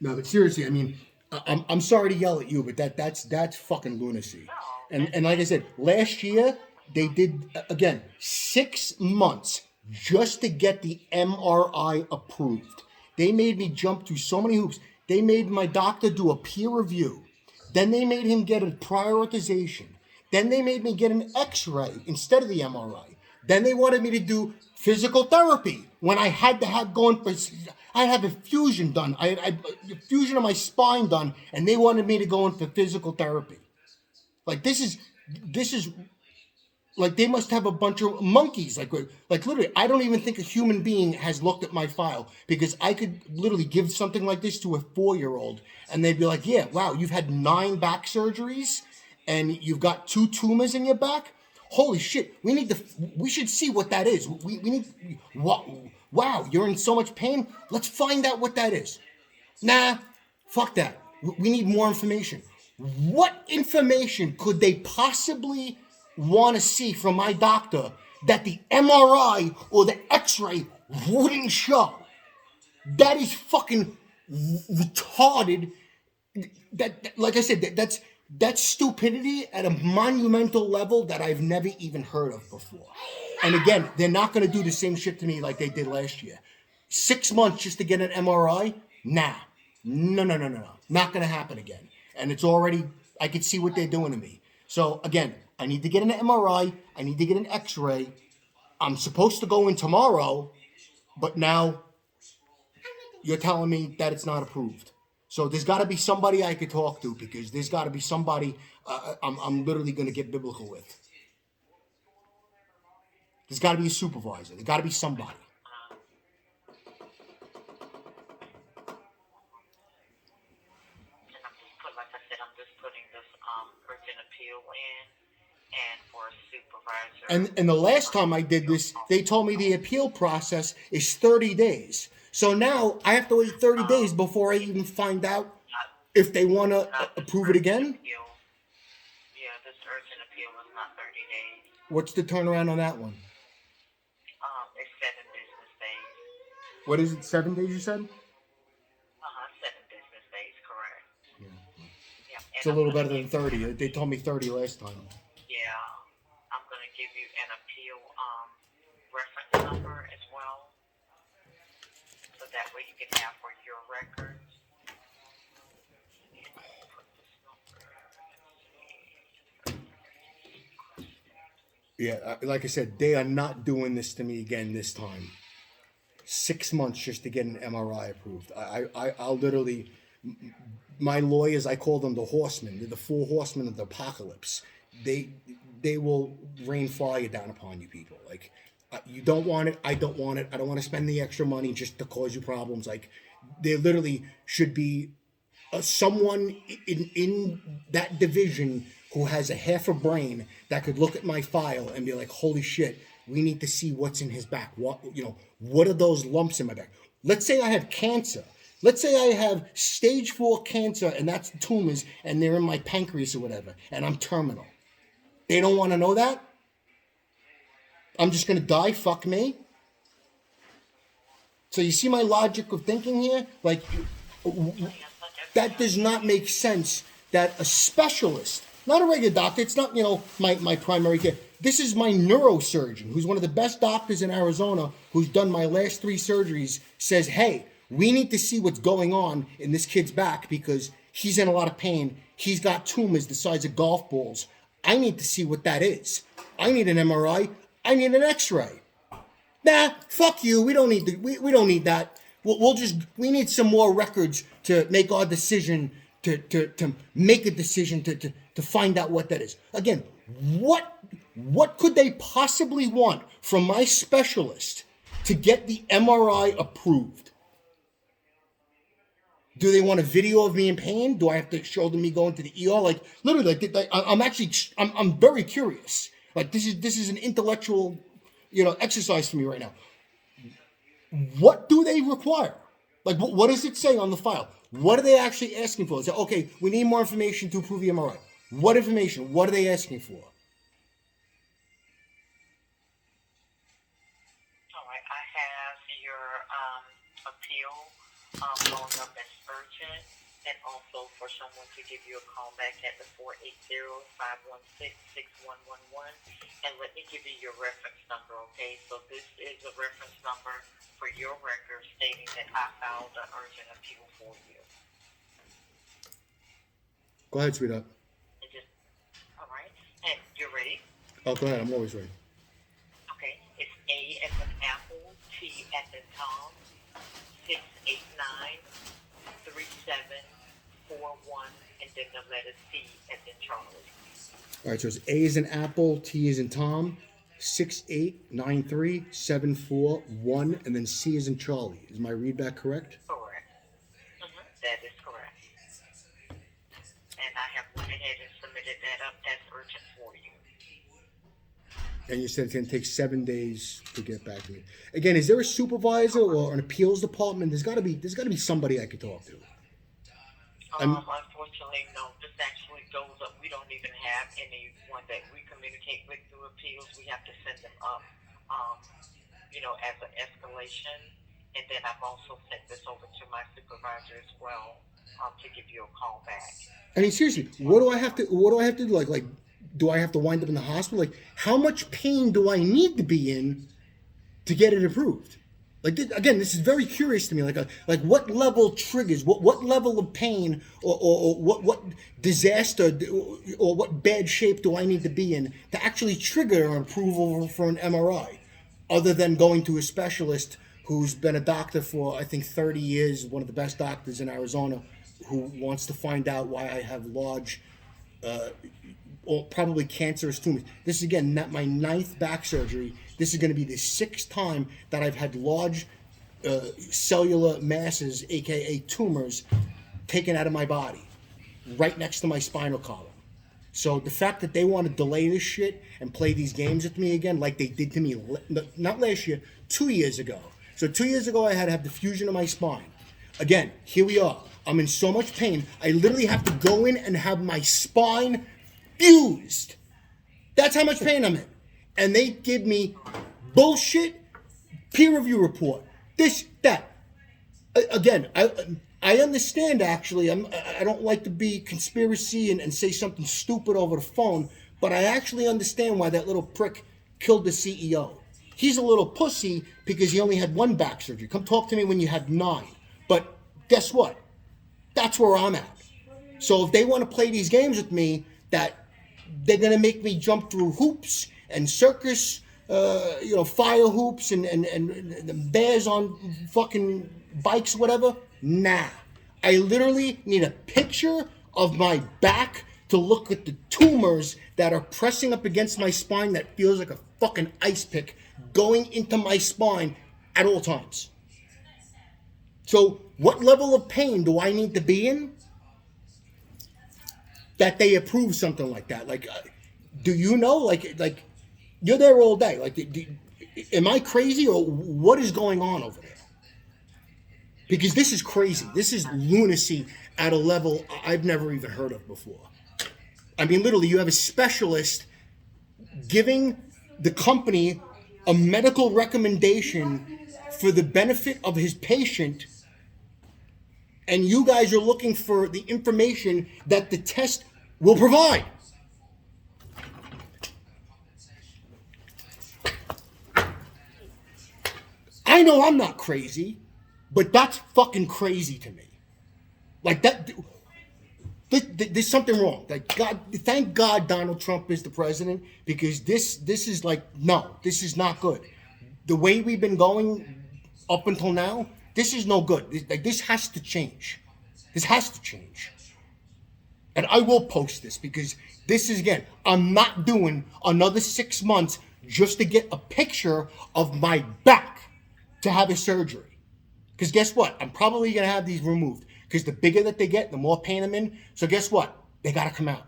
No, but seriously, I mean, I'm sorry to yell at you, but that's fucking lunacy. No, And like I said, last year they did again 6 months just to get the MRI approved. They made me jump through so many hoops. They made my doctor do a peer review. Then they made him get a prioritization. Then they made me get an X-ray instead of the MRI. Then they wanted me to do physical therapy when I had to have going for. I have a fusion done. I had a fusion of my spine done, and they wanted me to go in for physical therapy. Like this is like they must have a bunch of monkeys. Like literally, I don't even think a human being has looked at my file because I could literally give something like this to a 4-year-old, and they'd be like, "Yeah, wow, you've had 9 back surgeries, and you've got 2 tumors in your back. Holy shit, we should see what that is. We need, wow, you're in so much pain. Let's find out what that is." Nah, fuck that. We need more information. What information could they possibly want to see from my doctor that the MRI or the X-ray wouldn't show? That is fucking retarded. Like I said, that's stupidity at a monumental level that I've never even heard of before. And again, they're not going to do the same shit to me like they did last year. 6 months just to get an MRI? Nah. No, no, no, no, no. Not going to happen again. And it's already, I can see what they're doing to me. So again, I need to get an MRI. I need to get an X-ray. I'm supposed to go in tomorrow, but now you're telling me that it's not approved. So there's got to be somebody I could talk to because there's got to be somebody I'm literally going to get biblical with. There's got to be a supervisor. There's got to be somebody. and I'm just put like I said, I'm just putting this urgent appeal in, and for a supervisor. And the last time I did this, they told me the appeal process is 30 days. So now I have to wait 30 days before I even find out Not, if they want to not this approve it urgent again. appeal. Yeah, this urgent appeal is not 30 days. What's the turnaround on that one? It's 7 business days. What is it, 7 days you said? 7 business days, correct. Yeah, It's and a I'm little gonna better than give 30. They told me 30 last time. yeah, I'm gonna give you an appeal reference number as well, so that way you can have for your records. Put this number. Yeah, like I said, they are not doing this to me again this time. 6 months just to get an MRI approved. I'll literally, my lawyers, I call them the horsemen. They're the 4 horsemen of the apocalypse. They they will rain fire down upon you people. Like, you don't want it. I don't want it. I don't want to spend the extra money just to cause you problems. Like, there literally should be someone in that division who has a half a brain that could look at my file and be like, holy shit, we need to see what's in his back. What are those lumps in my back? Let's say I have cancer. Let's say I have stage 4 cancer and that's tumors and they're in my pancreas or whatever, and I'm terminal. They don't want to know that? I'm just going to die? Fuck me? So you see my logic of thinking here? Like, that does not make sense that a specialist, not a regular doctor, it's not, my primary care. This is my neurosurgeon, who's one of the best doctors in Arizona, who's done my last 3 surgeries, says, hey, we need to see what's going on in this kid's back because he's in a lot of pain. He's got tumors the size of golf balls. I need to see what that is. I need an MRI. I need an X-ray. Nah, fuck you. We don't need we don't need that. We need some more records to make our decision to make a decision to find out what that is. Again, what could they possibly want from my specialist to get the MRI approved? Do they want a video of me in pain? Do I have to show them me going to the ER? Like, literally, I'm very curious. Like, this is an intellectual, exercise for me right now. What do they require? Like, what does it say on the file? What are they actually asking for? They say, okay, we need more information to approve the MRI. What information? What are they asking for? All right, I have your appeal going up as urgent, and also for someone to give you a call back at the 480-516-6111. And let me give you your reference number, okay? So this is a reference number for your record stating that I filed an urgent appeal for you. Go ahead, sweetheart. And just, all right. And you're ready? Oh, go ahead. I'm always ready. Okay. It's A as in Apple, T as in Tom, 689-3741, and then the letter C as in Charlie. All right, so it's A as in Apple, T as in Tom, 6893741, and then C as in Charlie. Is my readback correct? Correct. That is correct. And I have went ahead and submitted that up. That's urgent for you. And you said it's going to take 7 days to get back to me. Again, is there a supervisor or an appeals department? There's got to be somebody I could talk to. Unfortunately, no. This actually goes up. We don't even have anyone that we communicate with through appeals. We have to send them up, as an escalation. And then I've also sent this over to my supervisor as well, to give you a call back. I mean, seriously, what do I have to do? Like, do I have to wind up in the hospital? Like, how much pain do I need to be in to get it approved? Like, again, this is very curious to me. Like what level triggers, what level of pain, or what disaster, or what bad shape do I need to be in to actually trigger an approval for an MRI, other than going to a specialist who's been a doctor for, I think, 30 years, one of the best doctors in Arizona, who wants to find out why I have large, or probably cancerous tumors. This is, again, not my 9th back surgery. This is going to be the 6th time that I've had large cellular masses, aka tumors, taken out of my body, right next to my spinal column. So the fact that they want to delay this shit and play these games with me again, like they did to me, not last year, 2 years ago. So 2 years ago, I had to have the fusion of my spine. Again, here we are. I'm in so much pain. I literally have to go in and have my spine fused. That's how much pain I'm in. And they give me bullshit peer review report. This, that. Again, I understand, actually. I don't like to be conspiracy and say something stupid over the phone, but I actually understand why that little prick killed the CEO. He's a little pussy because he only had 1 back surgery. Come talk to me when you had 9. But guess what? That's where I'm at. So if they want to play these games with me, that they're going to make me jump through hoops and circus, fire hoops and bears on fucking bikes, whatever. Nah. I literally need a picture of my back to look at the tumors that are pressing up against my spine that feels like a fucking ice pick going into my spine at all times. So what level of pain do I need to be in that they approve something like that? Like, do you know? Like you're there all day. Like, am I crazy, or what is going on over there? Because this is crazy. This is lunacy at a level I've never even heard of before. I mean, literally, you have a specialist giving the company a medical recommendation for the benefit of his patient, and you guys are looking for the information that the test will provide. I know I'm not crazy, but that's fucking crazy to me. Like, that, there's something wrong. Like, God, thank God Donald Trump is the president, because this is like, no, this is not good. The way we've been going up until now, this is no good. This has to change. This has to change. And I will post this, because this is, again, I'm not doing another 6 months just to get a picture of my back to have a surgery. Because guess what? I'm probably going to have these removed. Because the bigger that they get, the more pain I'm in. So guess what? They got to come out.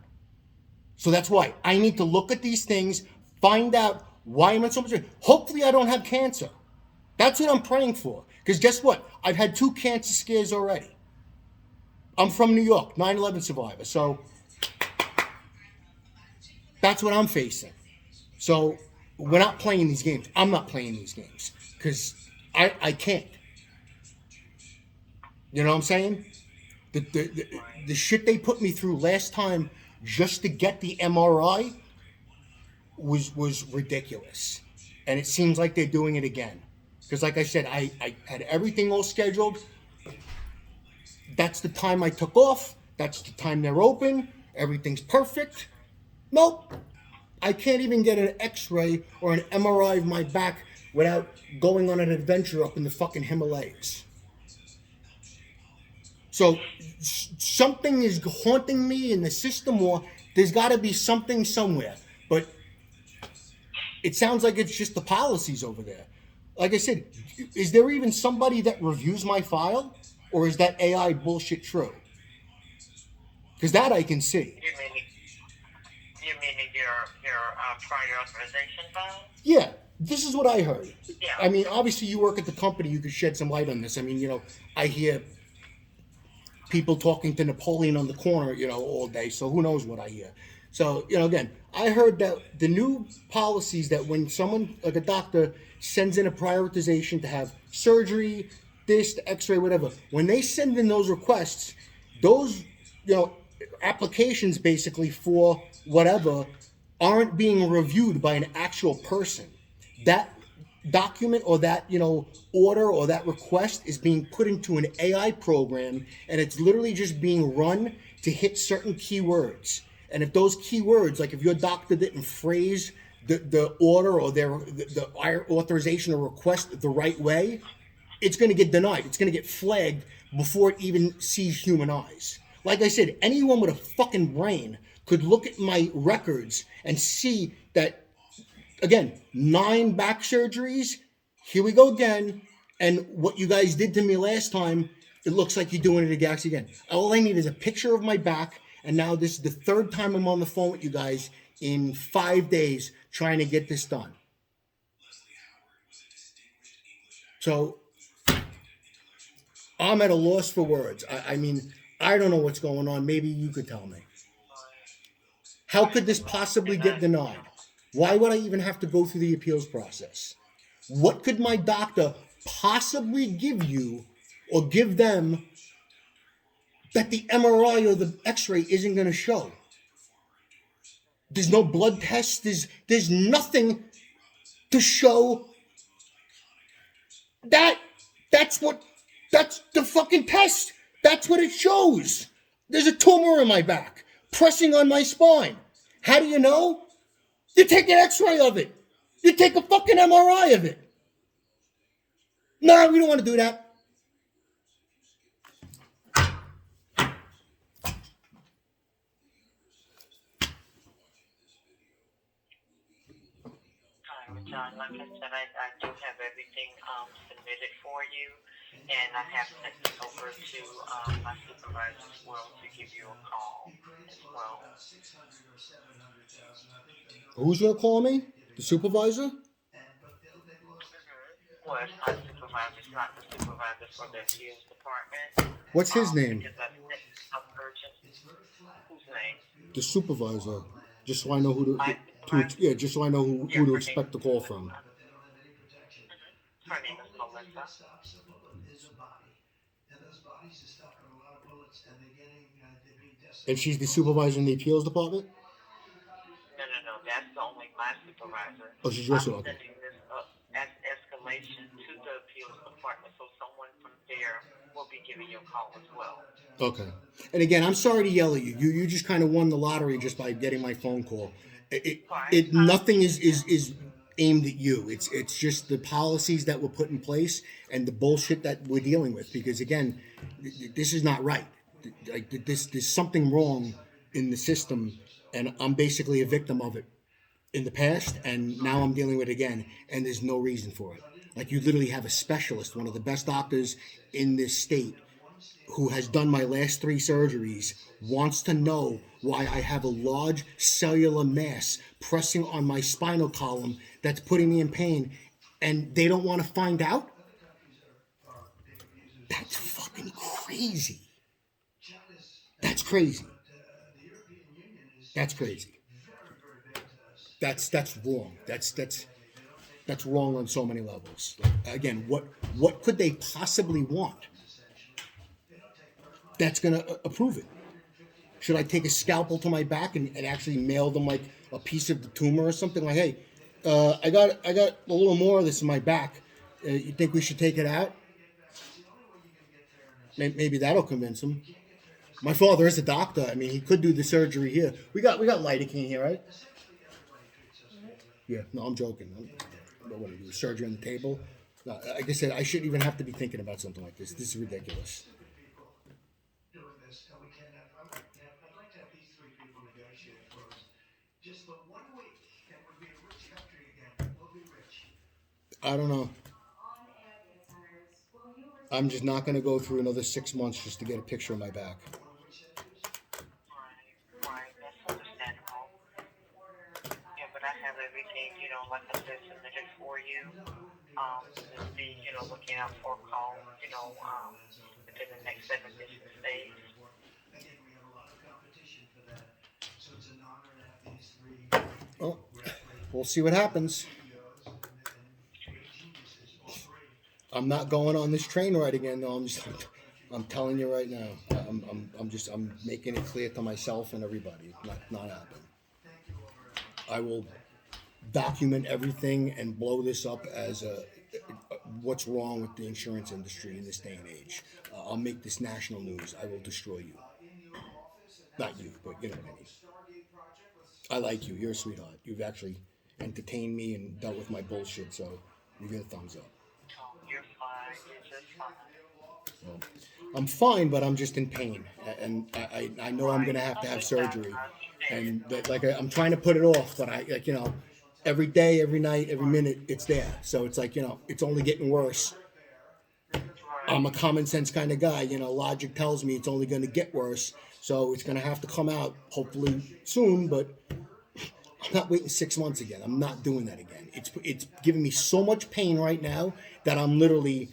So that's why I need to look at these things, find out why I'm in so much pain. Hopefully I don't have cancer. That's what I'm praying for. Because guess what? I've had 2 cancer scares already. I'm from New York, 9/11 survivor. So that's what I'm facing. So we're not playing these games. I'm not playing these games. Because I can't. You know what I'm saying? The shit they put me through last time just to get the MRI was ridiculous, and it seems like they're doing it again. Because, like I said, I had everything all scheduled. That's the time I took off. That's the time they're open. Everything's perfect. Nope. I can't even get an X-ray or an MRI of my back without going on an adventure up in the fucking Himalayas. So something is haunting me in the system, or there's got to be something somewhere. But it sounds like it's just the policies over there. Like I said, is there even somebody that reviews my file, or is that AI bullshit true? Because that I can see. You meaning your prior authorization file? Yeah, this is what I heard. Yeah. I mean, obviously you work at the company, you could shed some light on this. I mean, I hear people talking to Napoleon on the corner, all day, so who knows what I hear. So, again, I heard that the new policies that when someone, like a doctor, sends in a prioritization to have surgery, this, the X-ray, whatever, when they send in those requests, those, applications basically for whatever aren't being reviewed by an actual person. That document or that order or that request is being put into an AI program, and it's literally just being run to hit certain keywords. And if those keywords, like if your doctor didn't phrase the order or the authorization or request the right way, it's going to get denied. It's going to get flagged before it even sees human eyes. Like I said, anyone with a fucking brain could look at my records and see that, again, 9 back surgeries, here we go again, and what you guys did to me last time, it looks like you're doing it again. All I need is a picture of my back, and now this is the 3rd time I'm on the phone with you guys in 5 days trying to get this done. So I'm at a loss for words. I mean, I don't know what's going on. Maybe you could tell me. How could this possibly get denied? Why would I even have to go through the appeals process? What could my doctor possibly give you or give them that the MRI or the X-ray isn't going to show? There's no blood test. There's nothing to show that. That's the fucking test. That's what it shows. There's a tumor in my back, pressing on my spine. How do you know? You take an X-ray of it. You take a fucking MRI of it. No, we don't want to do that. John, like I said, I do have everything submitted for you, and I have sent it over to my supervisor as well to give you a call as well. Who's going to call me? The supervisor? Well, it's my supervisor. It's not the supervisor for the appeals department. What's his name? Because that's urgent. Whose name? The supervisor. Just so I know who just so I know who to expect the call from. Her name is Melissa. And she's the supervisor in the appeals department? No. That's only my supervisor. Oh, she's your supervisor. I'm sending this as escalation to the appeals department, so someone from there will be giving you a call as well. Okay. And again, I'm sorry to yell at you. You just kind of won the lottery just by getting my phone call. Nothing is aimed at you. It's just the policies that were put in place and the bullshit that we're dealing with. Because again, this is not right. Like there's something wrong in the system, and I'm basically a victim of it in the past, and now I'm dealing with it again, and there's no reason for it. Like you literally have a specialist, one of the best doctors in this state, who has done my last 3 surgeries, wants to know why I have a large cellular mass pressing on my spinal column that's putting me in pain, and they don't want to find out? That's fucking crazy. That's crazy. That's crazy. That's wrong. That's wrong on so many levels. Like, again, what could they possibly want? that's going to approve it. Should I take a scalpel to my back and actually mail them like a piece of the tumor or something? Like, hey, I got a little more of this in my back. You think we should take it out? Maybe that'll convince him. My father is a doctor. I mean, he could do the surgery here. We got lidocaine here, right? Yeah. No, I'm joking. I don't want to do surgery on the table. No, like I said, I shouldn't even have to be thinking about something like this. This is ridiculous. I don't know. I'm just not going to go through another 6 months just to get a picture of my back. Right, that's understandable. Yeah, but I have everything, like I said, submitted for you. Just be, looking out for a call, within the next 7 business days. Well, we'll see what happens. I'm not going on this train ride again. No, I'm telling you right now. I'm making it clear to myself and everybody. Not happen. I will document everything and blow this up as what's wrong with the insurance industry in this day and age. I'll make this national news. I will destroy you. Not you, but you know what I mean. I like you. You're a sweetheart. You've actually entertained me and dealt with my bullshit, so you get a thumbs up. Oh, you're fine. You're just fine. Well, I'm fine, but I'm just in pain, and I know I'm gonna have to have surgery, and I'm trying to put it off, but every day, every night, every minute, it's there. So it's like it's only getting worse. I'm a common sense kind of guy. Logic tells me it's only going to get worse, so it's going to have to come out hopefully soon. But I'm not waiting 6 months again. I'm not doing that again. It's giving me so much pain right now that I'm literally,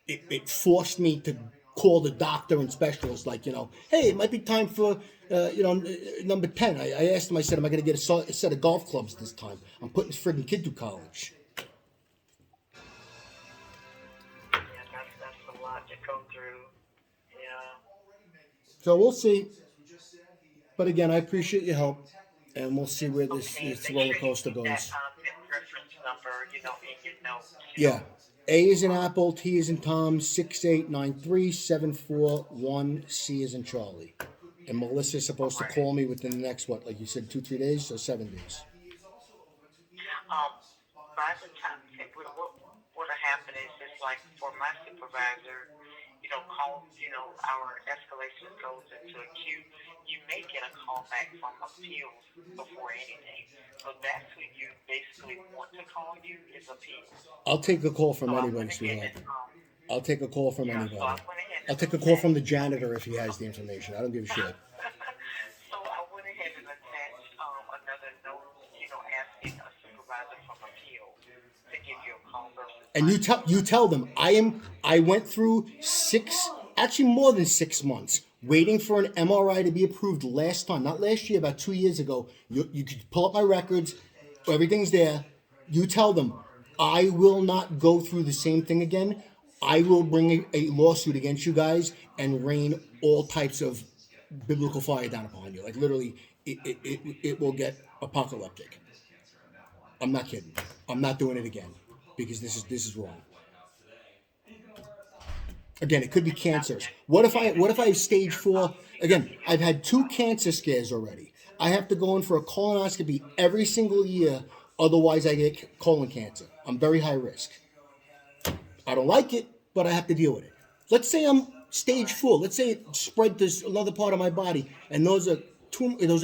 it forced me to call the doctor and specialist, like, hey, it might be time for, number 10. I asked him, I said, am I going to get a set of golf clubs this time? I'm putting this friggin' kid through college. Yeah, that's a lot to go through. Yeah. So we'll see. But again, I appreciate your help, and we'll see where this roller coaster goes. That reference number, in your notes. Yeah. A is in Apple, T is in Tom, 68937441, C is in Charlie. And Melissa's supposed to call me within the next, like you said, 2-3 days or 7 days? By the time, what'll happen is just like for my supervisor, our escalation goes into a queue. You may get a call back from appeals before anything. So that's who you basically want to call you is appeals. I'll take a call from anybody, sweetheart. I'll take a call from anybody. I'll take a call from the janitor if he has the information. I don't give a shit. So I went ahead and attached another note, asking a supervisor from appeals to give you a call versus. And you tell them I went through actually more than 6 months waiting for an MRI to be approved last time, not last year, about 2 years ago. You could pull up my records, everything's there. You tell them I will not go through the same thing again. I will bring a lawsuit against you guys and rain all types of biblical fire down upon you. Like literally, it will get apocalyptic. I'm not kidding. I'm not doing it again because this is wrong. Again, it could be cancers. What if I have stage 4? Again, I've had 2 cancer scares already. I have to go in for a colonoscopy every single year, otherwise I get colon cancer. I'm very high risk. I don't like it, but I have to deal with it. Let's say I'm stage 4. Let's say it spread to another part of my body, and those are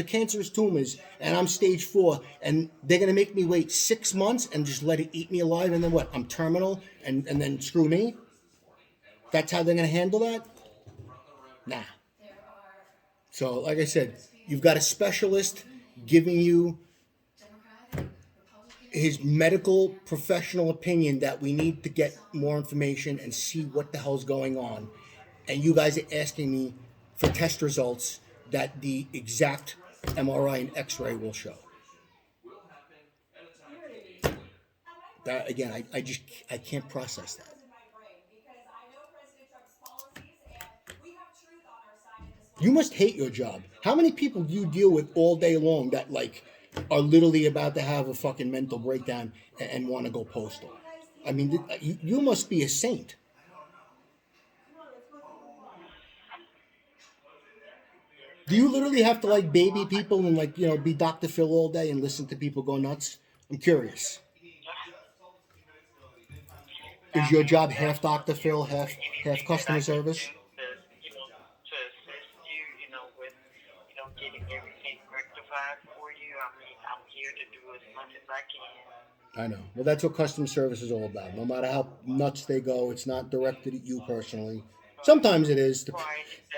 cancerous tumors, and I'm stage 4, and they're gonna make me wait 6 months and just let it eat me alive, and then what? I'm terminal, and then screw me. That's how they're gonna handle that? Nah. So, like I said, you've got a specialist giving you his medical professional opinion that we need to get more information and see what the hell's going on. And you guys are asking me for test results that the exact MRI and X-ray will show. That, again, I can't process that. You must hate your job. How many people do you deal with all day long that like are literally about to have a fucking mental breakdown and want to go postal? I mean, you must be a saint. Do you literally have to like baby people and like be Dr. Phil all day and listen to people go nuts? I'm curious. I Is your mean, job I'm half Dr. here Phil, for half anything that I customer can do service? to assist you, with, getting everything rectified for you. I mean, I'm here to do as much as I can. I know. Well, that's what customer service is all about. No matter how nuts they go, it's not directed at you personally. Right. Sometimes it is. Right,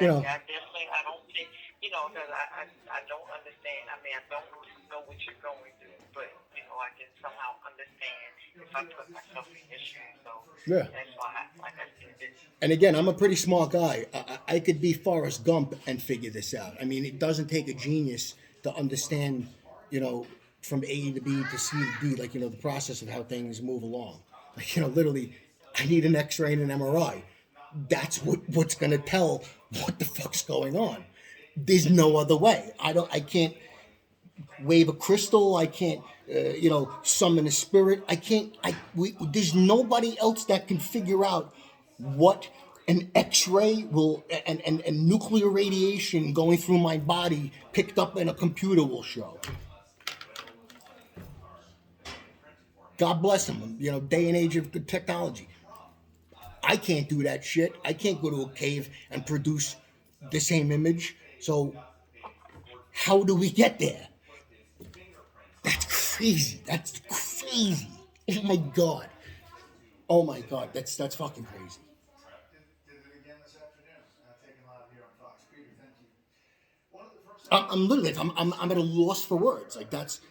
You exactly. know, I definitely, I don't think, because I don't understand. I mean, I don't know what you're going through, but, I can somehow understand if I put myself in your shoes. So yeah. that's why, like I said, And again, I'm a pretty smart guy. I could be Forrest Gump and figure this out. I mean, it doesn't take a genius to understand, you know, from A to B to C to D, like, the process of how things move along. Like, literally, I need an X-ray and an MRI. That's what's going to tell what the fuck's going on. There's no other way. I can't wave a crystal. I can't, summon a spirit. I can't. There's nobody else that can figure out what an X-ray will and nuclear radiation going through my body picked up in a computer will show. God bless them. Day and age of the technology. I can't do that shit. I can't go to a cave and produce the same image. So how do we get there? That's crazy. That's crazy. Oh my god. Oh my god. That's fucking crazy. I'm literally I'm at a loss for words. Like that's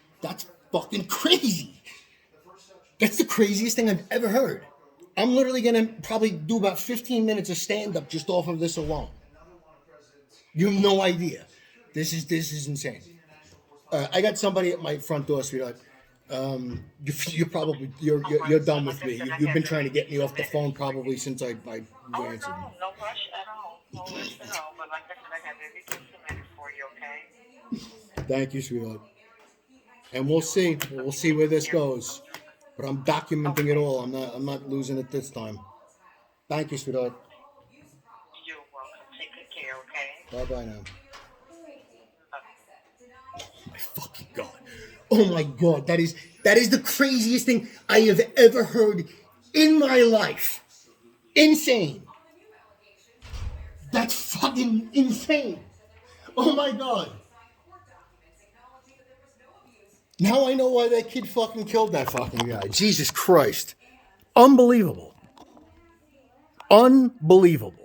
fucking crazy. That's the craziest thing I've ever heard. I'm literally gonna probably do about 15 minutes of stand up just off of this alone. You have no idea. This is insane. I got somebody at my front door, sweetheart. You're probably you're, all you're right. you're So done like with I me. said, I You've have been trying to everything get me off the submitted phone for probably you. since I Oh answered no, you. no rush at all. No rush at all. But like I said, I have everything submitted for you. Okay. Thank you, sweetheart. And we'll You're see. welcome. So We'll you see take where this care. goes. But I'm documenting it Okay. all. I'm not losing it this time. Thank you, sweetheart. You're welcome. Take good care. Okay. Bye bye now. Okay. My fucking god. Oh my god. That is the craziest thing I have ever heard in my life. Insane. That's fucking insane. Oh my god. Now I know why that kid fucking killed that fucking guy. Jesus Christ. Unbelievable. Unbelievable.